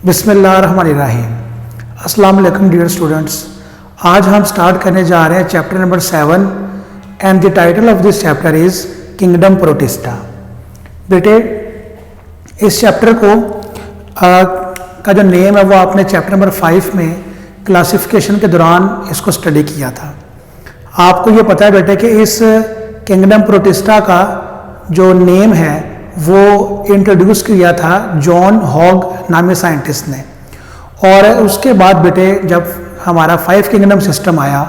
बिस्मिल्लाहिर्रहमानिर्रहीम। अस्सलाम वालेकुम डियर स्टूडेंट्स। आज हम स्टार्ट करने जा रहे हैं chapter number 7 and the title of this chapter is kingdom protista. बेटे इस चैप्टर को का जो नेम है वो आपने चैप्टर नंबर 5 में क्लासिफिकेशन के दौरान इसको स्टडी किया था। आपको ये पता है बेटे कि इस किंगडम प्रोटिस्टा का जो नेम है वो इंट्रोड्यूस किया था जॉन हॉग नामी साइंटिस्ट ने, और उसके बाद बेटे जब हमारा 5 किंगडम सिस्टम आया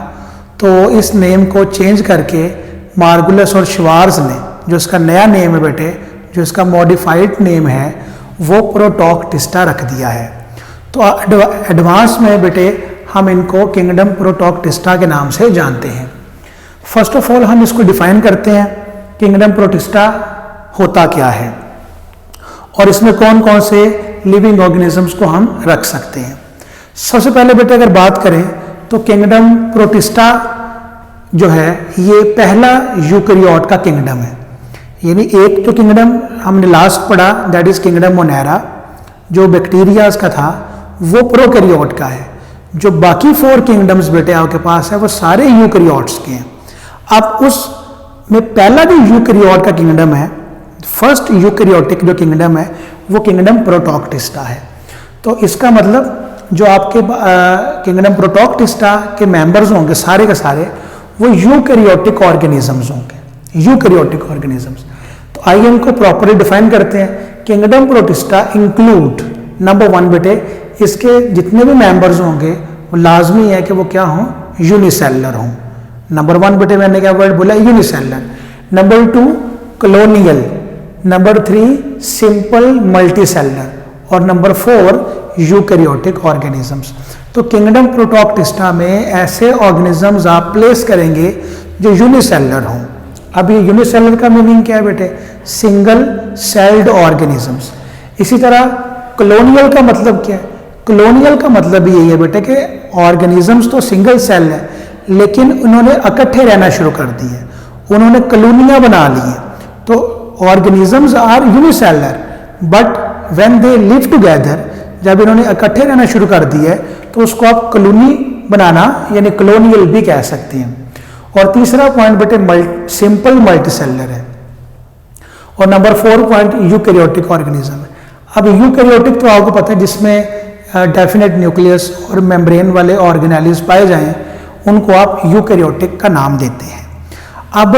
तो इस नेम को चेंज करके मार्गुलस और श्वार्ज ने, जो इसका नया नेम है बेटे, जो इसका मॉडिफाइड नेम है वो प्रोटॉक्टिस्टा रख दिया है। तो एडवांस में बेटे हम इनको किंगडम प्रोटॉक्टिस्टा के नाम से जानते हैं। फर्स्ट ऑफ ऑल हम इसको डिफाइन करते हैं, किंगडम प्रोटिस्टा होता क्या है और इसमें कौन कौन से लिविंग ऑर्गेनिजम्स को हम रख सकते हैं। सबसे पहले बेटे अगर बात करें तो किंगडम प्रोटिस्टा जो है ये पहला यूकैरियोट का किंगडम है। यानी एक जो किंगडम हमने लास्ट पढ़ा दैट इज किंगडम मोनेरा जो बैक्टीरियाज का था वो प्रोकैरियोट का है। जो बाकी 4 किंगडम्स बेटे आपके पास है वो सारे यूकैरियोट्स के हैं। अब उसमें पहला जो यूकैरियोट का किंगडम है, फर्स्ट यूकैरियोटिक जो किंगडम है वो किंगडम प्रोटॉक्टिस्टा है। तो इसका मतलब जो आपके किंगडम प्रोटॉक्टिस्टा के मेंबर्स होंगे सारे के सारे वो यूकैरियोटिक ऑर्गेनिजम्स होंगे, यूकैरियोटिक ऑर्गेनिजम्स। तो आइए इनको प्रॉपर्ली डिफाइन करते हैं। किंगडम प्रोटिस्टा इंक्लूड नंबर 1 बेटे इसके जितने भी मेंबर्स होंगे वो लाजमी है कि वो क्या हों, यूनिसेलुलर हों। नंबर 1 बेटे मैंने क्या वर्ड बोला, unicellular. Number 2 colonial, number 3 simple multicellular और नंबर 4 यूकैरियोटिक ऑर्गेनिजम्स। तो किंगडम प्रोटॉक्टिस्टा में ऐसे ऑर्गेनिजम्स आप प्लेस करेंगे जो यूनिसेलुलर हों। अब ये यूनिसेलुलर का मीनिंग क्या है बेटे, सिंगल सेल्ड ऑर्गेनिजम्स। इसी तरह कॉलोनियल का मतलब क्या है, कॉलोनियल का मतलब यही है बेटे कि ऑर्गेनिजम्स तो सिंगल सेल है लेकिन उन्होंने इकट्ठे रहना शुरू कर दिए, उन्होंने कॉलोनियां बना ली है। तो organisms are unicellular but when they live together, जब इन्होंने इकट्ठे रहना शुरू कर दिया है तो उसको आप कॉलोनी बनाना यानी कॉलोनियल भी कह सकते हैं। और तीसरा पॉइंट बेटे सिंपल मल्टीसेलुलर है और नंबर 4 पॉइंट यूकैरियोटिक ऑर्गेनिज्म है। अब यूकैरियोटिक तो आपको पता है जिसमें डेफिनेट न्यूक्लियस और मेम्ब्रेन वाले ऑर्गेनेल्स पाए जाएं उनको आप यूकैरियोटिक का नाम देते हैं। अब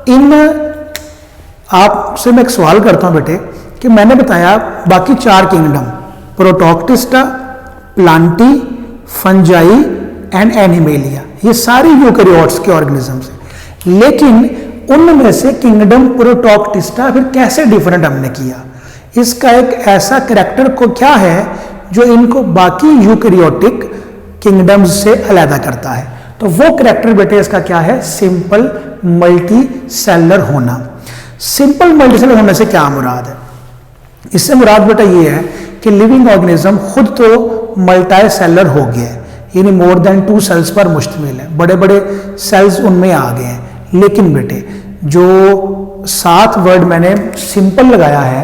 इन आपसे मैं एक सवाल करता हूं बेटे कि मैंने बताया बाकी 4 kingdom protoctista, plantae, fungi and animalia ये सारे यूकैरियोट्स के ऑर्गेनिजम्स हैं, लेकिन उनमें से किंगडम प्रोटॉक्टिस्टा फिर कैसे डिफरेंट हमने किया। इसका एक ऐसा कैरेक्टर को क्या है जो इनको बाकी यूकैरियोटिक किंगडम्स से अलग करता है। तो वो कैरेक्टर बेटे इसका क्या है, सिंपल मल्टी सेलुलर होना। सिंपल मल्टीसेलुलर होने से क्या मुराद है, इससे मुराद बेटा ये है कि लिविंग ऑर्गेनिज्म खुद तो मल्टी सेलुलर हो गया है, यानी मोर देन 2 सेल्स पर मुश्तमिल है, बड़े बड़े सेल्स उनमें आ गए हैं। लेकिन बेटे जो 7 वर्ड मैंने सिंपल लगाया है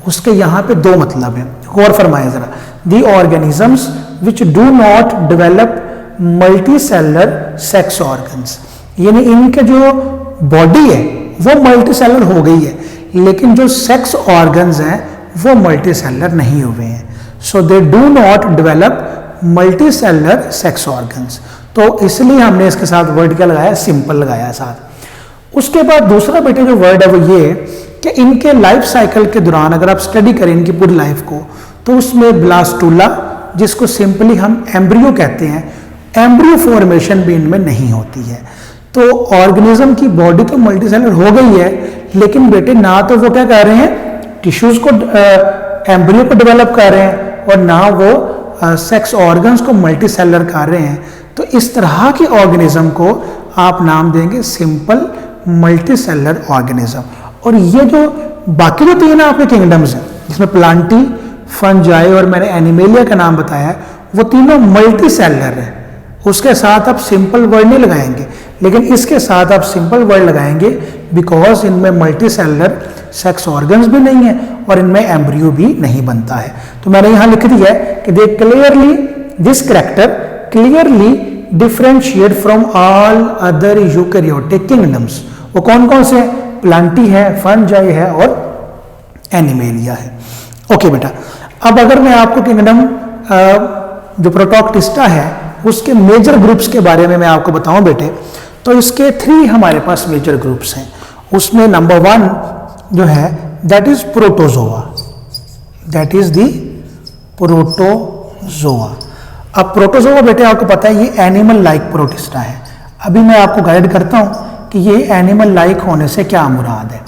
उसके यहाँ पे 2 मतलब है, गौर फरमाएं जरा। दी organisms which do not develop multi cellular sex organs, यानी इनके जो बॉडी है वो मल्टी सेलुलर हो गई है लेकिन जो सेक्स ऑर्गन्स हैं वो मल्टी सेलुलर नहीं हुए हैं। So they do not develop multi cellular sex organs. तो इसलिए हमने इसके साथ वर्ड क्या लगाया, सिंपल लगाया साथ। उसके बाद दूसरा बेटे जो वर्ड है वो ये कि इनके लाइफ साइकिल के दौरान अगर आप स्टडी करें इनकी पूरी लाइफ को तो उसमें ब्लास्टूला, जिसको सिंपली हम एम्ब्रियो कहते हैं, एम्ब्रियो फॉर्मेशन भी इनमें नहीं होती है। तो ऑर्गेनिज्म की बॉडी तो मल्टीसेलुलर हो गई है लेकिन बेटे ना तो वो क्या कर रहे हैं, टिश्यूज को एम्ब्रियो को डेवलप कर रहे हैं और ना वो सेक्स ऑर्गन्स को मल्टीसेलुलर कर रहे हैं। तो इस तरह के ऑर्गेनिज्म को आप नाम देंगे सिंपल मल्टीसेलुलर ऑर्गेनिज्म। और ये जो बाकी जो 3 आपके किंगडम्स हैं जिसमें प्लांटी, फंजाई और मैंने एनिमेलिया का नाम बताया वो तीनों मल्टीसेलुलर है। उसके साथ आप सिंपल वर्ड नहीं लगाएंगे लेकिन इसके साथ आप सिंपल वर्ड लगाएंगे बिकॉज इनमें मल्टीसेलुलर सेक्स ऑर्गन्स भी नहीं है और इनमें एम्ब्रियो भी नहीं बनता है। तो मैंने यहां लिख दिया है कि they clearly this character clearly differentiate from all other eukaryotic kingdoms. वो कौन कौन से? प्लांटी है, फंजाई है और एनिमेलिया है। ओके बेटा, अब अगर मैं आपको किंगडम जो प्रोटोक्टिस्टा है उसके मेजर ग्रुप्स के बारे में मैं आपको बताऊं बेटे, तो इसके 3 हमारे पास मेजर ग्रुप्स हैं। उसमें नंबर 1 जो है that is protozoa, that is the protozoa. अब प्रोटोजोआ बेटे आपको पता है ये एनिमल लाइक प्रोटिस्टा है। अभी मैं आपको गाइड करता हूं कि ये एनिमल लाइक होने से क्या मुराद है,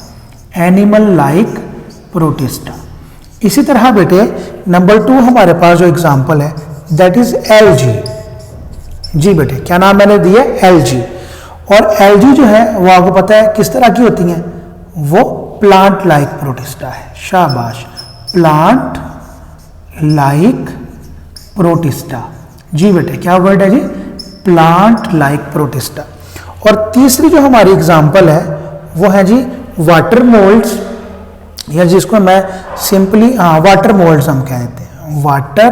एनिमल लाइक प्रोटिस्टा। इसी तरह बेटे नंबर 2 हमारे पास जो एग्जांपल है दैट इज एलजी। जी बेटे क्या नाम मैंने दिया? एलजी। और एलजी जो है वो आपको पता है किस तरह की होती हैं, वो प्लांट लाइक प्रोटिस्टा है। शाबाश, प्लांट लाइक प्रोटिस्टा। जी बेटे क्या वर्ड है जी? Plant like protista. और तीसरी जो हमारी एग्जांपल है वो है जी वाटर मोल्ड्स, या जिसको मैं सिंपली वाटर मोल्ड्स हम कहते हैं, वाटर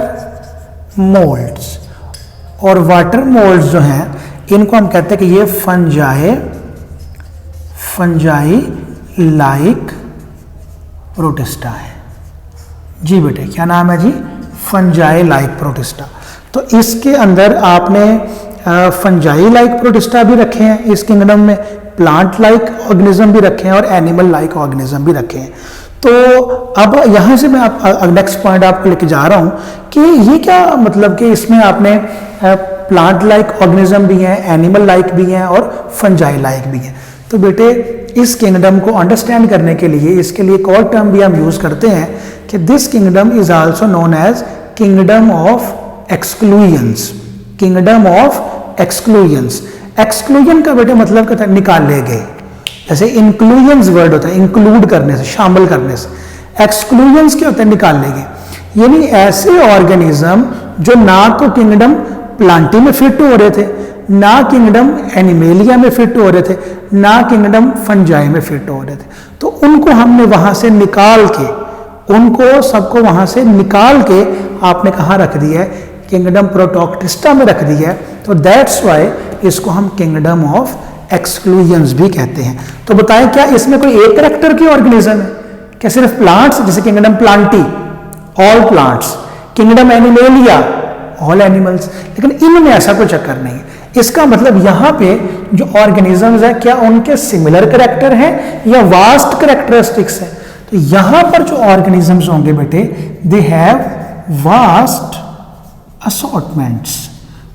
मोल्ड्स। और वाटर मोल्ड्स जो हैं इनको हम कहते हैं कि ये फंजाई लाइक प्रोटिस्टा है। जी बेटे क्या नाम है जी? Fungi like protista. तो इसके अंदर आपने फंजाई लाइक प्रोटिस्टा भी रखे हैं इस किंगडम में, प्लांट लाइक ऑर्गेनिज्म भी रखे हैं और एनिमल लाइक ऑर्गेनिज्म भी रखे हैं। तो अब यहां से मैं नेक्स्ट पॉइंट आपको लेके जा रहा हूं कि ये क्या मतलब कि इसमें आपने प्लांट लाइक ऑर्गेनिज्म भी हैं, एनिमल लाइक भी हैं और फंजाई लाइक भी हैं। तो बेटे इस किंगडम को अंडरस्टैंड करने के लिए इसके लिए एक और टर्म भी हम यूज करते हैं कि this kingdom is also known as kingdom of exclusions. Kingdom of exclusions. Exclusion का बेटे मतलब कहता है निकाले गए, जैसे इंक्लूजन्स वर्ड होता है इंक्लूड करने से, शामिल करने से। एक्सक्लूजन्स क्या होता है? निकाले गए। यानी ऐसे ऑर्गेनिज्म जो ना तो किंगडम प्लांटी में फिट हो रहे थे, ना किंगडम एनिमेलिया में फिट हो रहे थे, ना किंगडम फंजाई में फिट हो रहे थे, तो उनको हमने वहां से निकाल के, उनको सबको वहां से निकाल के आपने कहाँ रख दिया है? किंगडम प्रोटोक्टिस्टा में रख दिया है। तो दैट्स वाई इसको हम किंगडम ऑफ एक्सक्लूजन्स भी कहते हैं। तो बताएं क्या इसमें कोई एक कैरेक्टर की ऑर्गेनिज्म है? क्या सिर्फ प्लांट्स, जैसे kingdom Plantae all plants, kingdom animalia all animals, लेकिन इनमें ऐसा कोई चक्कर नहीं है। इसका मतलब यहाँ पे जो ऑर्गेनिजम्स है क्या उनके सिमिलर कैरेक्टर हैं या वास्ट कैरेक्टरिस्टिक्स है? तो यहाँ पर जो ऑर्गेनिजम्स होंगे बेटे दे हैव वास्ट असॉर्टमेंट्स।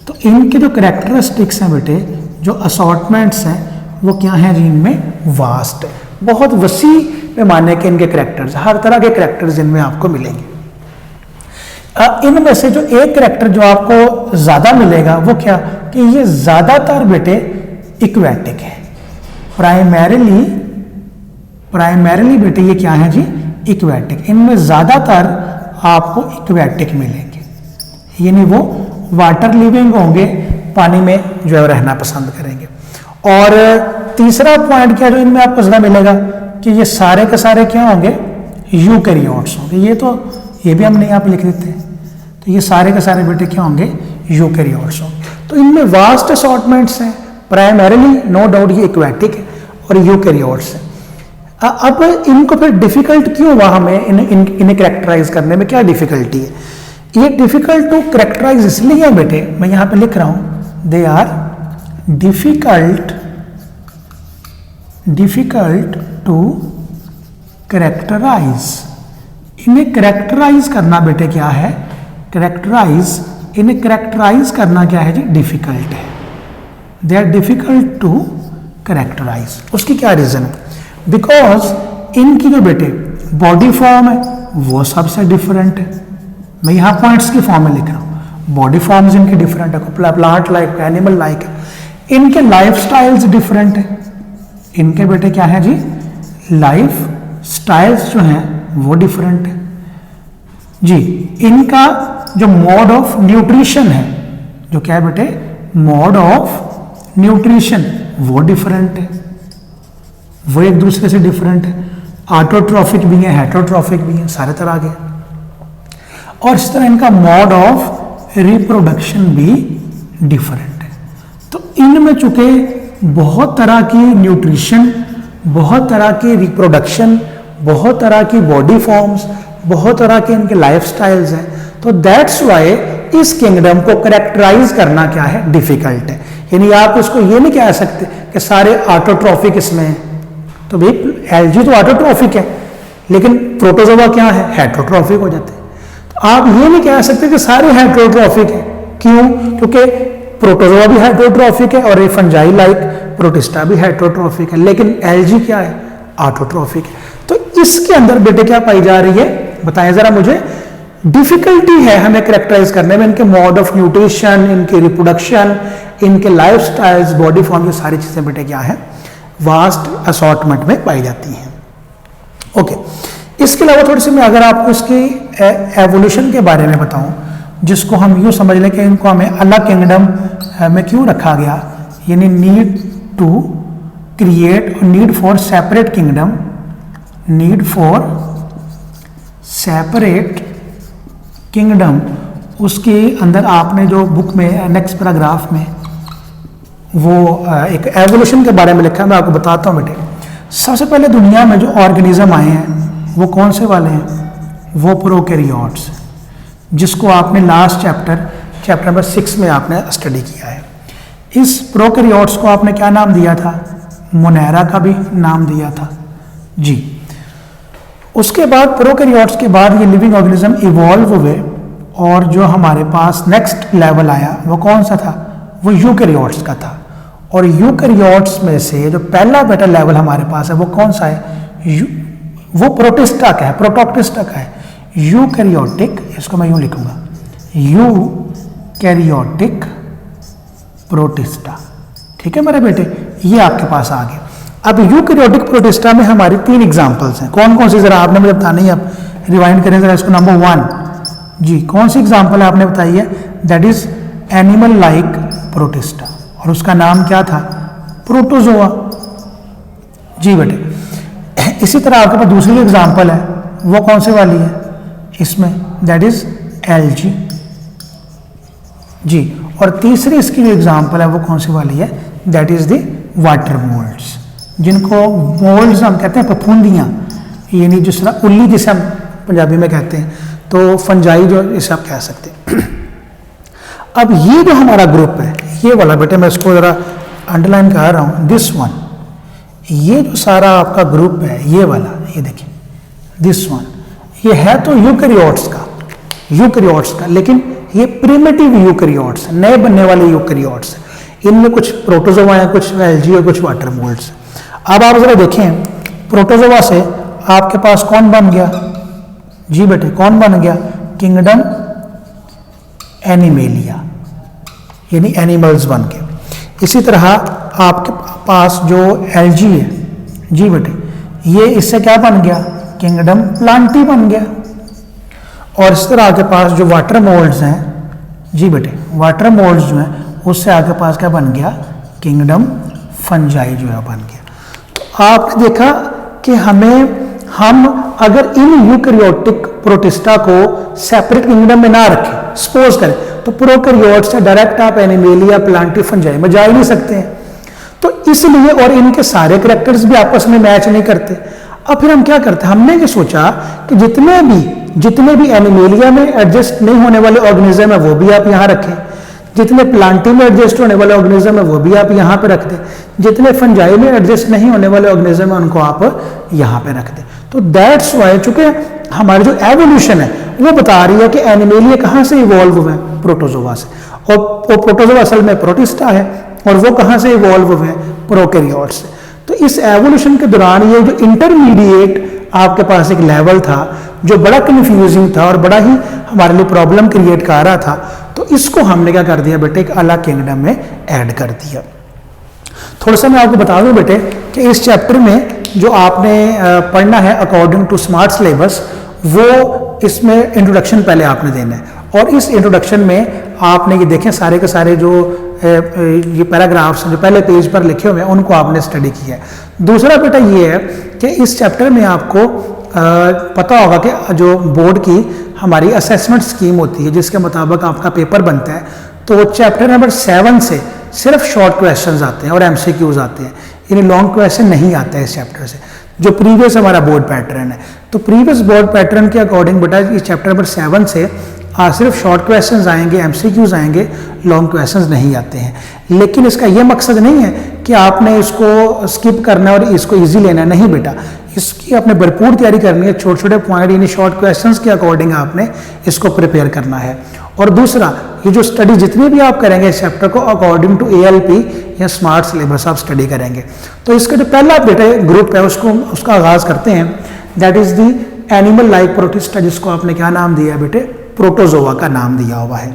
तो इनके जो कैरेक्टरिस्टिक्स हैं बेटे, जो असॉर्टमेंट्स हैं वो क्या है जी? इनमें वास्ट है, बहुत वसी पैमाने के इनके कैरेक्टर्स, हर तरह के कैरेक्टर्स इनमें आपको मिलेंगे। इनमें से जो एक कैरेक्टर जो आपको ज्यादा मिलेगा वो क्या कि ये ज्यादातर बेटे इक्वेटिक है। प्राइमरीली बेटे ये क्या है जी? इक्वेटिक। इनमें ज्यादातर आपको इक्वेटिक मिलेंगे, यानी वो वाटर लिविंग होंगे, पानी में जो है रहना पसंद करेंगे। और तीसरा पॉइंट क्या जो इनमें आपको ज्यादा मिलेगा कि ये सारे के सारे क्या होंगे? यूकैरियोट्स होंगे। ये भी हमने यहाँ पे लिख देते हैं। तो ये सारे के सारे बेटे क्या होंगे? यूकैरियोट्स होंगे। तो इनमें वास्ट असॉर्टमेंट्स हैं। प्राइमरीली नो डाउट ये इक्वेटिक है और यूकैरियोट्स है। अब इनको फिर डिफिकल्ट क्यों हुआ हमें इन्हें कैरेक्टराइज करने में? क्या डिफिकल्टी है? ये डिफिकल्ट टू कैरेक्टराइज इसलिए है बेटे, मैं यहाँ पे लिख रहा हूं they are difficult to characterise. इन्हें कैरेक्टराइज करना बेटे क्या है? इन्हें कैरेक्टराइज करना क्या है जी? डिफिकल्ट है। They are difficult to characterise. उसकी क्या रीजन है? बिकॉज इनकी जो बेटे बॉडी फॉर्म है वो सबसे डिफरेंट है। मैं यहाँ पॉइंट्स की फॉर्म में लिख रहा हूँ, बॉडी फॉर्म्स इनकी डिफरेंट है, प्लांट लाइक एनिमल लाइक है। इनके लाइफ स्टाइल्स डिफरेंट है। इनके बेटे क्या है जी? लाइफ स्टाइल्स जो हैं वो डिफरेंट है जी। इनका जो मोड ऑफ न्यूट्रिशन है, जो क्या है बेटे? मोड ऑफ न्यूट्रिशन वो डिफरेंट है, वो एक दूसरे से डिफरेंट है। ऑटोट्रॉफिक भी हैं, हेटरोट्रॉफिक भी हैं, सारे तरह के। और इस तरह इनका मोड ऑफ रिप्रोडक्शन भी डिफरेंट है। तो इनमें चूंकि बहुत तरह की न्यूट्रिशन, बहुत तरह की रिप्रोडक्शन, बहुत तरह की बॉडी फॉर्म्स, बहुत तरह के इनके लाइफ स्टाइल्स हैं, तो दैट्स वाई इस किंगडम को करेक्टराइज करना क्या है, डिफिकल्ट है। यानी आप इसको ये नहीं कह सकते कि सारे ऑटोट्रॉफिक इसमें हैं। तो भाई एलजी तो ऑटोट्रॉफिक है, लेकिन प्रोटोजोआ क्या है, हेटरोट्रॉफिक हो जाते हैं। तो आप ये नहीं कह सकते कि सारे हेटरोट्रॉफिक हैं। क्यों? क्योंकि प्रोटोजोआ भी हेटरोट्रॉफिक है और ये फंजाई लाइक प्रोटिस्टा भी हेटरोट्रॉफिक है, लेकिन एलजी क्या है, ऑटोट्रॉफिक है। तो इसके अंदर बेटे क्या पाई जा रही है, बताएं जरा मुझे। डिफिकल्टी है हमें करेक्टराइज करने में, इनके मोड ऑफ न्यूट्रिशन, इनके रिप्रोडक्शन, इनके लाइफ स्टाइल्स, बॉडी फॉर्म, ये सारी चीजें बेटे क्या है, वास्ट असॉर्टमेंट में पाई जाती हैं। ओके, इसके अलावा थोड़ी सी मैं अगर आपको इसकी एवोल्यूशन के बारे में बताऊं, जिसको हम यूँ समझ लें कि इनको हमें अलग किंगडम में क्यों रखा गया, यानी need to create, need for separate kingdom, need for separate kingdom, उसके अंदर आपने जो बुक में नेक्स्ट पैराग्राफ में वो एक एवोल्यूशन के बारे में लिखा है, मैं आपको बताता हूँ बेटे। सबसे पहले दुनिया में जो ऑर्गेनिज्म आए हैं वो कौन से वाले हैं, वो प्रोकैरियोट्स, जिसको आपने लास्ट चैप्टर नंबर 6 में आपने स्टडी किया है। इस प्रोकैरियोट्स को आपने क्या नाम दिया था, मोनेरा का भी नाम दिया था जी। उसके बाद प्रोकैरियोट्स के बाद ये लिविंग ऑर्गेनिज्म इवॉल्व हुए और जो हमारे पास नेक्स्ट लेवल आया वो कौन सा था, वो यूकैरियोट्स का था। और यूकैरियोट्स में से जो पहला बेटा लेवल हमारे पास है वो कौन सा है, वो प्रोटिस्टा का है, प्रोटोक्टिस्टा का है, यूकैरियोटिक, इसको मैं यूं लिखूंगा, यूकैरियोटिक प्रोटिस्टा। ठीक है मेरे बेटे, ये आपके पास आ गया। अब यूकैरियोटिक प्रोटिस्टा में हमारी 3 एग्जांपल्स हैं, कौन कौन सी, जरा आपने मुझे बतानी है, अब रिवाइंड करें जरा इसको। नंबर 1 जी, कौन सी एग्जांपल है आपने बताई है, that is animal like protista, और उसका नाम क्या था, प्रोटोजोआ जी बेटे। इसी तरह आपके पास दूसरी एग्जांपल है, वो कौन से वाली है इसमें, दैट इज एलजी जी। और तीसरी इसकी जो एग्जांपल है वो कौन सी वाली है, that is the water moulds, जिनको मोल्ड्स हम कहते हैं, फफूंदियाँ, यानी जिस तरह उल्ली जिसे हम पंजाबी में कहते हैं, तो फंजाई जो इसे आप कह सकते हैं। अब ये जो हमारा ग्रुप है, ये वाला बेटे मैं इसको जरा अंडरलाइन कर रहा हूँ, दिस वन, ये जो सारा आपका ग्रुप है, ये वाला, ये देखिए दिस वन, ये है तो यूकैरियोट्स का, लेकिन ये प्रिमिटिव यूकैरियोट्स, नए बनने वाले यूकैरियोट्स। इनमें कुछ प्रोटोजोआ है, कुछ एलजी और कुछ वाटर मोल्ड्स। अब आप जरा देखें, प्रोटोजोआ से आपके पास कौन बन गया जी बेटे, कौन बन गया, किंगडम एनिमेलिया, यानी एनिमल्स बन गए। इसी तरह आपके पास जो एलजी है जी बेटे, ये इससे क्या बन गया, किंगडम प्लांटी बन गया। और इस तरह आपके पास जो वाटर मोल्ड्स हैं जी बेटे, वाटर मोल्ड्स जो हैं, उससे आपके पास क्या बन गया, किंगडम फंजाई जो है बन गया। तो आपने देखा कि हम अगर इन यूकैरियोटिक प्रोटिस्टा को सेपरेट किंगडम में ना रखें, सपोज करें, तो प्रोकैरियोट से डायरेक्ट आप एनिमेलिया, प्लांटी, फंजाई में जा ही नहीं सकते हैं। तो इसलिए, और इनके सारे कैरेक्टर्स भी आपस में मैच नहीं करते। अब फिर हम क्या करते हैं, हमने ये सोचा कि जितने भी एनिमेलिया में एडजस्ट नहीं होने वाले ऑर्गेनिज्म है वो भी आप यहाँ रखें, जितने प्लांटी में एडजस्ट होने वाले ऑर्गेनिज्म है वो भी आप यहाँ पे रख दें, जितने फंजाई में एडजस्ट नहीं होने वाले ऑर्गेनिज्म है उनको आप यहाँ पे रख दें। तो दैट्स वाई, चूंकि हमारी जो एवोल्यूशन है वो बता रही है कि एनिमेलिया कहाँ से इवॉल्व हुए, प्रोटोजोआ से, और प्रोटोजोआ असल में प्रोटिस्टा है, और वो कहाँ से इवॉल्व हुए, प्रोकैरियोट से। तो इस एवोल्यूशन के दौरान ये जो इंटरमीडिएट आपके पास एक लेवल था जो बड़ा कंफ्यूजिंग था और बड़ा ही हमारे लिए प्रॉब्लम क्रिएट कर रहा था, तो इसको हमने क्या कर दिया बेटे, एक अलग किंगडम में ऐड कर दिया। थोड़ा सा मैं आपको बता दूं बेटे कि इस चैप्टर में जो आपने पढ़ना है अकॉर्डिंग टू स्मार्ट सिलेबस, वो इसमें इंट्रोडक्शन पहले आपने देना है। और इस इंट्रोडक्शन में आपने ये देखें सारे के सारे जो ये पैराग्राफ्स जो पहले पेज पर लिखे हुए हैं उनको आपने स्टडी किया है। दूसरा बेटा ये है कि इस चैप्टर में आपको पता होगा कि जो बोर्ड की हमारी असेसमेंट स्कीम होती है जिसके मुताबिक आपका पेपर बनता है, तो चैप्टर नंबर 7 से सिर्फ शॉर्ट क्वेश्चंस आते हैं और एमसीक्यूज आते हैं, यानी लॉन्ग क्वेश्चन नहीं आता है इस चैप्टर से, जो प्रीवियस हमारा बोर्ड पैटर्न है। तो प्रीवियस बोर्ड पैटर्न के अकॉर्डिंग बेटा इस चैप्टर नंबर 7 से सिर्फ शॉर्ट क्वेश्चंस आएंगे, एमसीक्यूज आएंगे, लॉन्ग क्वेश्चंस नहीं आते हैं। लेकिन इसका ये मकसद नहीं है कि आपने इसको स्किप करना है और इसको इजी लेना है, नहीं बेटा, इसकी आपने भरपूर तैयारी करनी है। छोटे छोटे पॉइंट यानी शॉर्ट क्वेश्चंस के अकॉर्डिंग आपने इसको प्रिपेयर करना है। और दूसरा, ये जो स्टडी जितनी भी आप करेंगे इस चैप्टर को अकॉर्डिंग टू ALP या स्मार्ट सिलेबस आप स्टडी करेंगे। तो इसका जो पहला बेटा ग्रुप है उसका आगाज करते हैं, that is the animal like protista, जिसको आपने क्या नाम दिया है बेटे, प्रोटोजोआ का नाम दिया हुआ है।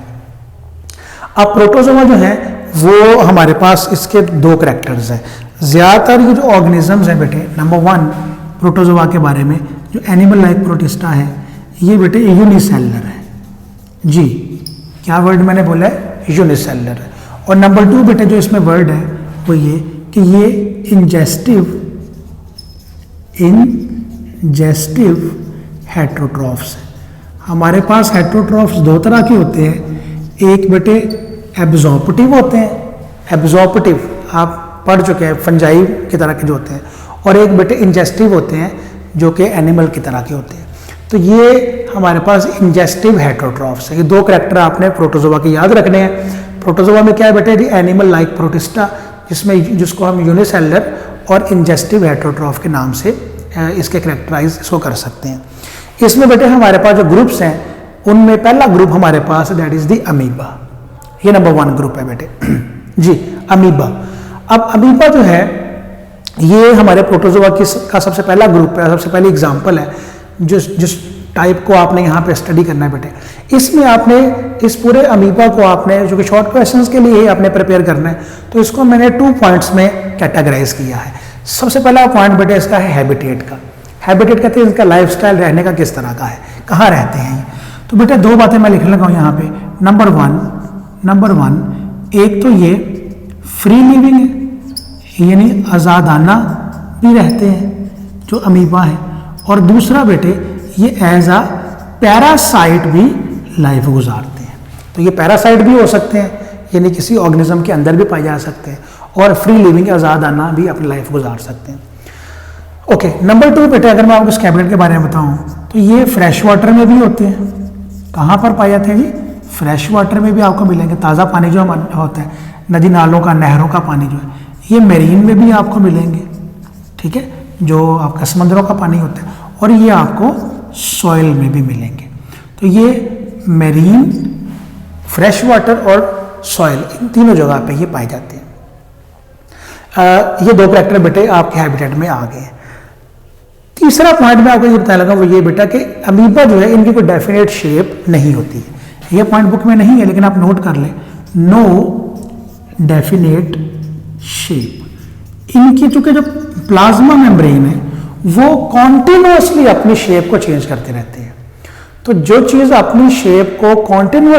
अब प्रोटोजोआ जो है वो हमारे पास इसके दो कैरेक्टर्स हैं। ज्यादातर ये जो ऑर्गेनिजम्स हैं बेटे, नंबर 1 प्रोटोजोआ के बारे में जो एनिमल लाइक प्रोटिस्टा है, ये बेटे यूनिसेलुलर है जी। क्या वर्ड मैंने बोला है, यूनिसेलुलर है। और नंबर 2 बेटे जो इसमें वर्ड है वो ये कि ये इंजेस्टिव हेट्रोट्रॉफ्स है। हमारे पास हेट्रोट्रॉफ्स दो तरह के होते हैं, एक बेटे एब्जॉर्प्टिव होते हैं, एब्जॉर्प्टिव आप पढ़ चुके हैं, फंजाई की तरह के जो होते हैं, और एक बेटे इंजेस्टिव होते हैं जो कि एनिमल की तरह के होते हैं। तो ये हमारे पास इंजेस्टिव हेट्रोट्रॉफ्स है। ये दो कैरेक्टर आपने प्रोटोजोआ के याद रखने हैं। प्रोटोजोआ में क्या है बेटे, एनिमल लाइक प्रोटिस्टा, जिसको हम यूनिसेलुलर और इंजेस्टिव हेट्रोट्रॉफ के नाम से इसके कैरेक्टराइज इसको कर सकते हैं। इसमें बेटे हमारे पास जो ग्रुप्स हैं उनमें पहला ग्रुप हमारे पास दैट इज द अमीबा, ये नंबर 1 ग्रुप है बेटे जी, अमीबा। अब अमीबा जो है ये हमारे प्रोटोजोआ का सबसे पहला ग्रुप है, सबसे पहली एग्जाम्पल है जिस टाइप को आपने यहाँ पे स्टडी करना है बेटे। इसमें आपने इस पूरे अमीबा को आपने जो कि शॉर्ट क्वेश्चंस के लिए ही आपने प्रिपेयर करना है, तो इसको मैंने 2 पॉइंट्स में कैटेगराइज किया है। सबसे पहला पॉइंट बेटे इसका है हैबिटेट का। हैबिटेट कहते हैं इसका लाइफस्टाइल रहने का किस तरह का है, कहाँ रहते हैं। तो बेटा 2 बातें मैं लिख लगा हूँ यहाँ पे। नंबर वन एक तो ये फ्री लिविंग है, यानी आज़ादाना भी रहते हैं जो अमीबा है, और दूसरा बेटे ये एज आ पैरासाइट भी लाइफ गुजारते हैं। तो ये पैरासाइट भी हो सकते हैं, यानी किसी ऑर्गेनिज्म के अंदर भी पाए जा सकते हैं, और फ्री लिविंग आज़ादाना भी अपनी लाइफ गुजार सकते हैं। ओके, नंबर 2 बेटे अगर मैं आपको स्कैबुलेट के बारे में बताऊं तो ये फ्रेश वाटर में भी होते हैं। कहाँ पर पाए जाते हैं जी, फ्रेश वाटर में भी आपको मिलेंगे। ताज़ा पानी जो होता है, नदी नालों का, नहरों का पानी जो है, ये मेरीन में भी आपको मिलेंगे, ठीक है, जो आपका समंदरों का पानी होता है, और ये आपको सॉइल में भी मिलेंगे। तो ये मेरीन, फ्रेश वाटर और सॉइल, इन तीनों जगह पे ये पाए जाते हैं। ये 2 कैरेक्टर बेटे आपके हैबिटेट में आ गए। तीसरा पॉइंट मैं आपको ये बताने लगा वो ये बेटा कि अमीबा जो है इनकी कोई डेफिनेट शेप नहीं होती है। ये पॉइंट बुक में नहीं है लेकिन आप नोट कर लें, नो डेफिनेट शेप। इनकी चूंकि जो प्लाज्मा मेम्ब्रेन है वो कॉन्टिन्यूअसली अपनी शेप को चेंज करते रहते हैं। तो जो चीज़ अपनी शेप को कॉन्टिन्यूअस